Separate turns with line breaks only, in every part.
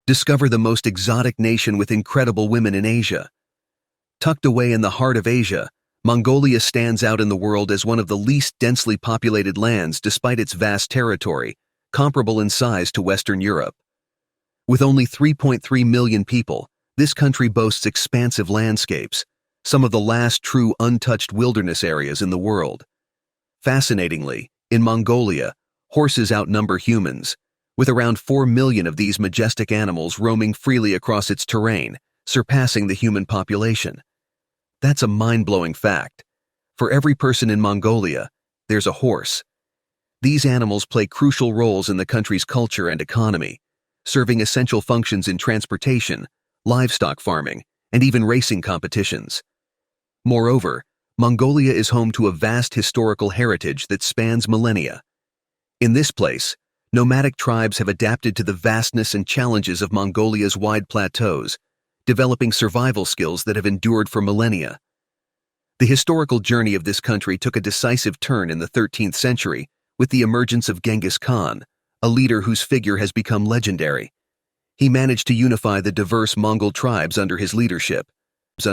Discover the most exotic nation with incredible women in Asia. Tucked away in the heart of Asia, Mongolia stands out in the world as one of the least densely populated lands despite its vast territory, comparable in size to Western Europe. With only 3.3 million people, this country boasts expansive landscapes, some of the last true untouched wilderness areas in the world. Fascinatingly, in Mongolia, horses outnumber humans, with around 4 million of these majestic animals roaming freely across its terrain, surpassing the human population. That's a mind-blowing fact. For every person in Mongolia, there's a horse. These animals play crucial roles in the country's culture and economy, serving essential functions in transportation, livestock farming, and even racing competitions. Moreover, Mongolia is home to a vast historical heritage that spans millennia. In this place, nomadic tribes have adapted to the vastness and challenges of Mongolia's wide plateaus, developing survival skills that have endured for millennia. The historical journey of this country took a decisive turn in the 13th century with the emergence of Genghis Khan, a leader whose figure has become legendary. He managed to unify the diverse Mongol tribes under his leadership.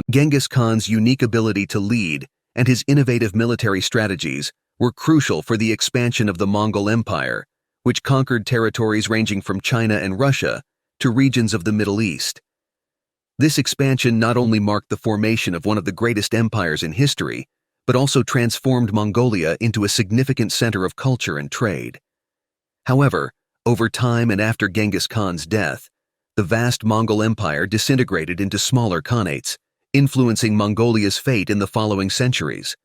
Genghis Khan's unique ability to lead and his innovative military strategies were crucial for the expansion of the Mongol Empire, which conquered territories ranging from China and Russia to regions of the Middle East. This expansion not only marked the formation of one of the greatest empires in history, but also transformed Mongolia into a significant center of culture and trade. However, over time and after Genghis Khan's death, the vast Mongol Empire disintegrated into smaller khanates, influencing Mongolia's fate in the following centuries.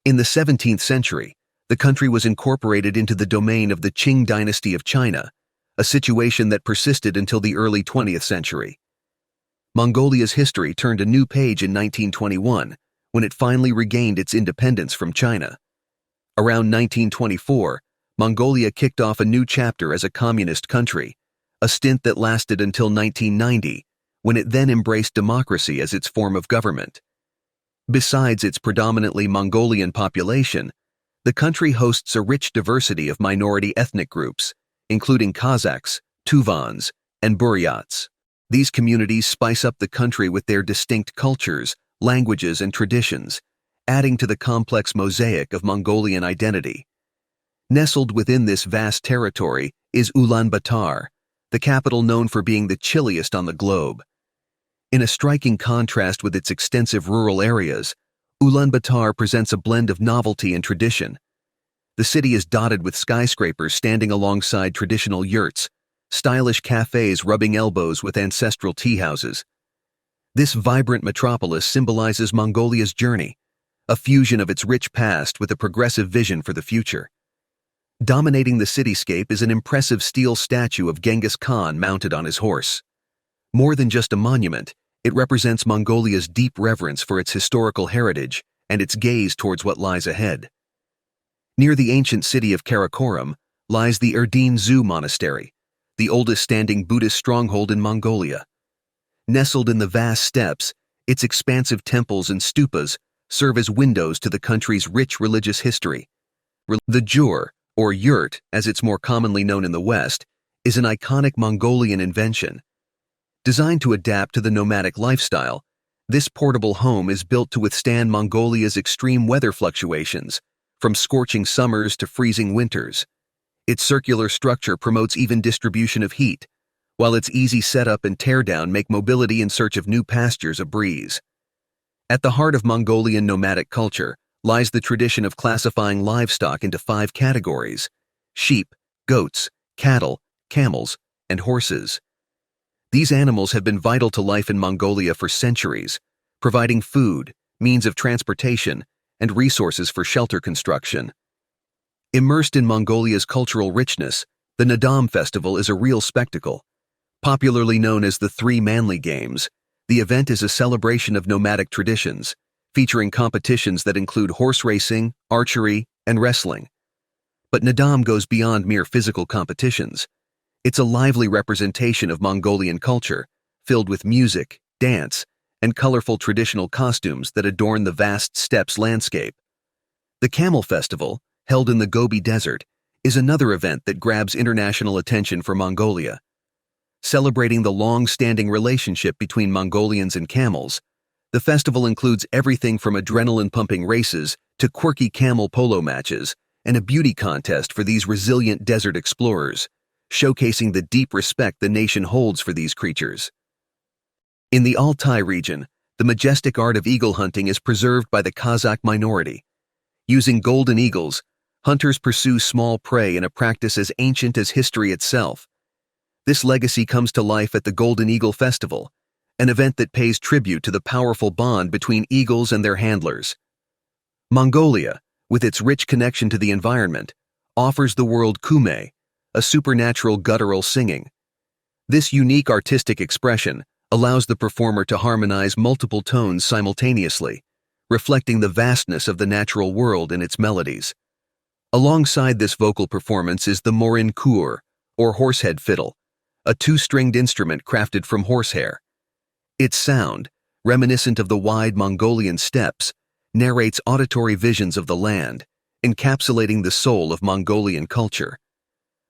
In the 17th century, the country was incorporated into the domain of the Qing dynasty of China, a situation that persisted until the early 20th century. Mongolia's history turned a new page in 1921, when it finally regained its independence from China. Around 1924, Mongolia kicked off a new chapter as a communist country, a stint that lasted until 1990, when it then embraced democracy as its form of government. Besides its predominantly Mongolian population, the country hosts a rich diversity of minority ethnic groups, including Kazakhs, Tuvans, and Buryats. These communities spice up the country with their distinct cultures, languages, and traditions, adding to the complex mosaic of Mongolian identity. Nestled within this vast territory is Ulan Bator, the capital known for being the chilliest on the globe. In a striking contrast with its extensive rural areas, Ulan Bator presents a blend of novelty and tradition. The city is dotted with skyscrapers standing alongside traditional yurts, stylish cafes rubbing elbows with ancestral tea houses. This vibrant metropolis symbolizes Mongolia's journey, a fusion of its rich past with a progressive vision for the future. Dominating the cityscape is an impressive steel statue of Genghis Khan mounted on his horse. More than just a monument, it represents Mongolia's deep reverence for its historical heritage and its gaze towards what lies ahead. Near the ancient city of Karakorum lies the Erdene Zoo Monastery, the oldest standing Buddhist stronghold in Mongolia. Nestled in the vast steppes, its expansive temples and stupas serve as windows to the country's rich religious history. The jur, or yurt as it's more commonly known in the West, is an iconic Mongolian invention. Designed to adapt to the nomadic lifestyle, this portable home is built to withstand Mongolia's extreme weather fluctuations, from scorching summers to freezing winters. Its circular structure promotes even distribution of heat, while its easy setup and teardown make mobility in search of new pastures a breeze. At the heart of Mongolian nomadic culture lies the tradition of classifying livestock into 5 categories: sheep, goats, cattle, camels, and horses. These animals have been vital to life in Mongolia for centuries, providing food, means of transportation, and resources for shelter construction. Immersed in Mongolia's cultural richness, the Nadam festival is a real spectacle. Popularly known as the Three Manly Games, the event is a celebration of nomadic traditions, featuring competitions that include horse racing, archery, and wrestling. But Nadam goes beyond mere physical competitions. It's a lively representation of Mongolian culture, filled with music, dance, and colorful traditional costumes that adorn the vast steppes landscape. The Camel Festival, held in the Gobi Desert, is another event that grabs international attention for Mongolia. celebrating the long-standing relationship between Mongolians and camels. The festival includes everything from adrenaline-pumping races to quirky camel polo matches and a beauty contest for these resilient desert explorers, showcasing the deep respect the nation holds for these creatures. In the Altai region, the majestic art of eagle hunting is preserved by the Kazakh minority. Using golden eagles, hunters pursue small prey in a practice as ancient as history itself. This legacy comes to life at the Golden Eagle Festival, an event that pays tribute to the powerful bond between eagles and their handlers. Mongolia, with its rich connection to the environment, offers the world kume, a supernatural guttural singing. This unique artistic expression allows the performer to harmonize multiple tones simultaneously, reflecting the vastness of the natural world in its melodies. Alongside this vocal performance is the morin kur, or horsehead fiddle, a two-stringed instrument crafted from horsehair. Its sound, reminiscent of the wide Mongolian steppes, narrates auditory visions of the land, encapsulating the soul of Mongolian culture.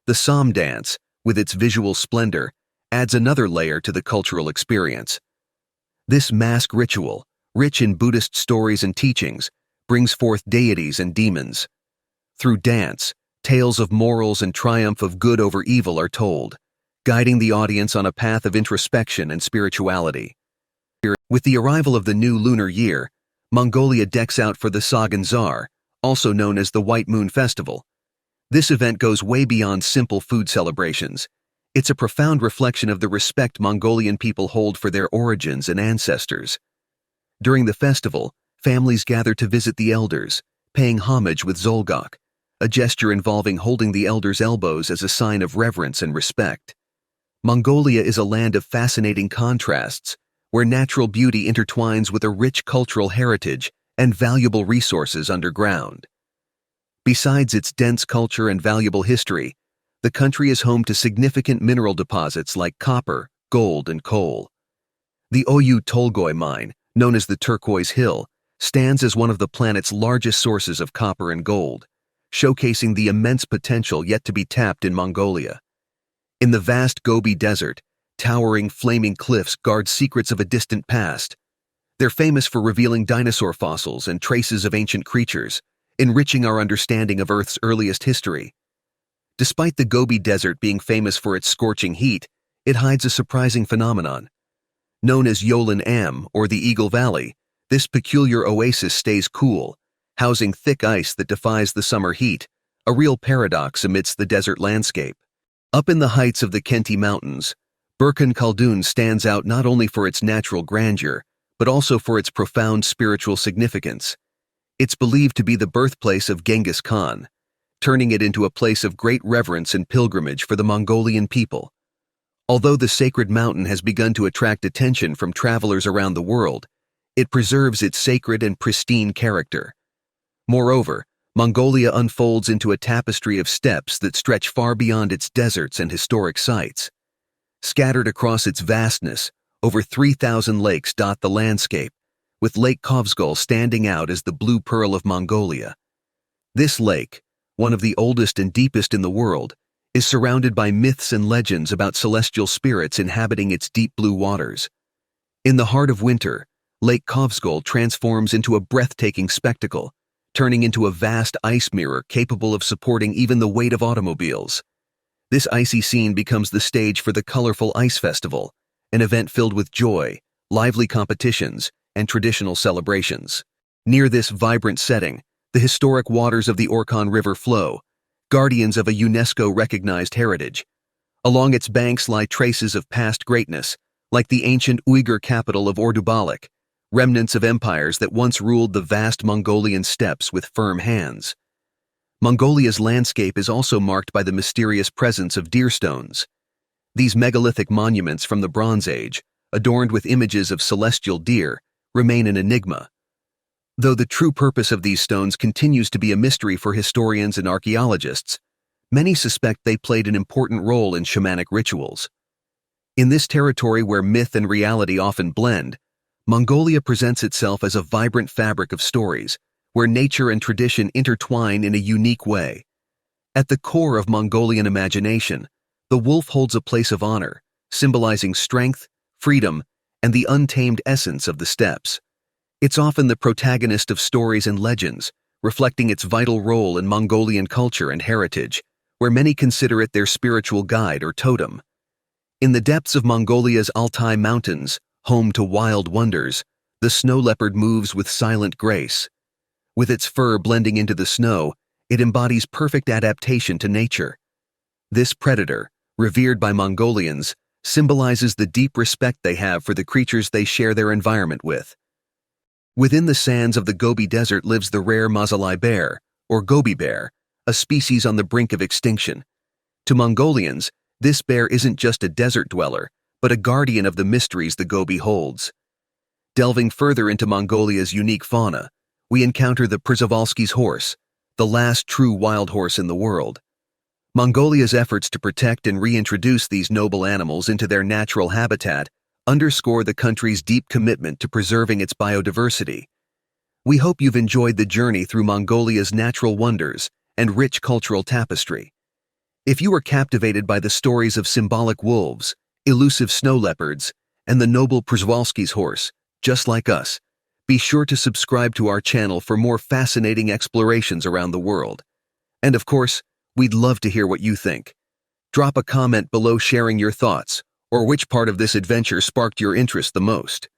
The Som dance, with its visual splendor, adds another layer to the cultural experience. This mask ritual, rich in Buddhist stories and teachings, brings forth deities and demons. Through dance, tales of morals and triumph of good over evil are told, guiding the audience on a path of introspection and spirituality. With the arrival of the new lunar year, Mongolia decks out for the Saganzar, also known as the White Moon Festival. This event goes way beyond simple food celebrations. It's a profound reflection of the respect Mongolian people hold for their origins and ancestors. During the festival, families gather to visit the elders, paying homage with zolgok, a gesture involving holding the elders' elbows as a sign of reverence and respect. Mongolia is a land of fascinating contrasts, where natural beauty intertwines with a rich cultural heritage and valuable resources underground. Besides its dense culture and valuable history, the country is home to significant mineral deposits like copper, gold, and coal. The Oyu Tolgoi mine, known as the Turquoise Hill, stands as one of the planet's largest sources of copper and gold, showcasing the immense potential yet to be tapped in Mongolia. In the vast Gobi Desert, towering flaming cliffs guard secrets of a distant past. They're famous for revealing dinosaur fossils and traces of ancient creatures, enriching our understanding of Earth's earliest history. Despite the Gobi Desert being famous for its scorching heat, it hides a surprising phenomenon. Known as Yolan Am, or the Eagle Valley, this peculiar oasis stays cool, housing thick ice that defies the summer heat, a real paradox amidst the desert landscape. Up in the heights of the Khenti Mountains, Burkhan Khaldun stands out not only for its natural grandeur, but also for its profound spiritual significance. It's believed to be the birthplace of Genghis Khan, turning it into a place of great reverence and pilgrimage for the Mongolian people. Although the sacred mountain has begun to attract attention from travelers around the world, it preserves its sacred and pristine character. Moreover, Mongolia unfolds into a tapestry of steppes that stretch far beyond its deserts and historic sites. Scattered across its vastness, over 3,000 lakes dot the landscape, with Lake Kovsgol standing out as the blue pearl of Mongolia. This lake, one of the oldest and deepest in the world, is surrounded by myths and legends about celestial spirits inhabiting its deep blue waters. In the heart of winter, Lake Kovsgol transforms into a breathtaking spectacle, turning into a vast ice mirror capable of supporting even the weight of automobiles. This icy scene becomes the stage for the colorful Ice Festival, an event filled with joy, lively competitions, and traditional celebrations. Near this vibrant setting, the historic waters of the Orkhon River flow, guardians of a UNESCO-recognized heritage. Along its banks lie traces of past greatness, like the ancient Uyghur capital of Ordubalik, remnants of empires that once ruled the vast Mongolian steppes with firm hands. Mongolia's landscape is also marked by the mysterious presence of deer stones. These megalithic monuments from the Bronze Age, adorned with images of celestial deer, remain an enigma. Though the true purpose of these stones continues to be a mystery for historians and archaeologists, many suspect they played an important role in shamanic rituals. In this territory where myth and reality often blend, Mongolia presents itself as a vibrant fabric of stories, where nature and tradition intertwine in a unique way. At the core of Mongolian imagination, the wolf holds a place of honor, symbolizing strength, freedom, and the untamed essence of the steppes. It's often the protagonist of stories and legends, reflecting its vital role in Mongolian culture and heritage, where many consider it their spiritual guide or totem. In the depths of Mongolia's Altai Mountains, home to wild wonders, the snow leopard moves with silent grace. With its fur blending into the snow, it embodies perfect adaptation to nature. This predator, revered by Mongolians, symbolizes the deep respect they have for the creatures they share their environment with. Within the sands of the Gobi Desert lives the rare Mausolei bear, or Gobi bear, a species on the brink of extinction. To Mongolians, this bear isn't just a desert dweller, but a guardian of the mysteries the Gobi holds. Delving further into Mongolia's unique fauna, we encounter the Przewalski's horse, the last true wild horse in the world. Mongolia's efforts to protect and reintroduce these noble animals into their natural habitat underscore the country's deep commitment to preserving its biodiversity. We hope you've enjoyed the journey through Mongolia's natural wonders and rich cultural tapestry. If you were captivated by the stories of symbolic wolves, elusive snow leopards, and the noble Przewalski's horse, just like us, be sure to subscribe to our channel for more fascinating explorations around the world. And of course, we'd love to hear what you think. Drop a comment below sharing your thoughts, or which part of this adventure sparked your interest the most.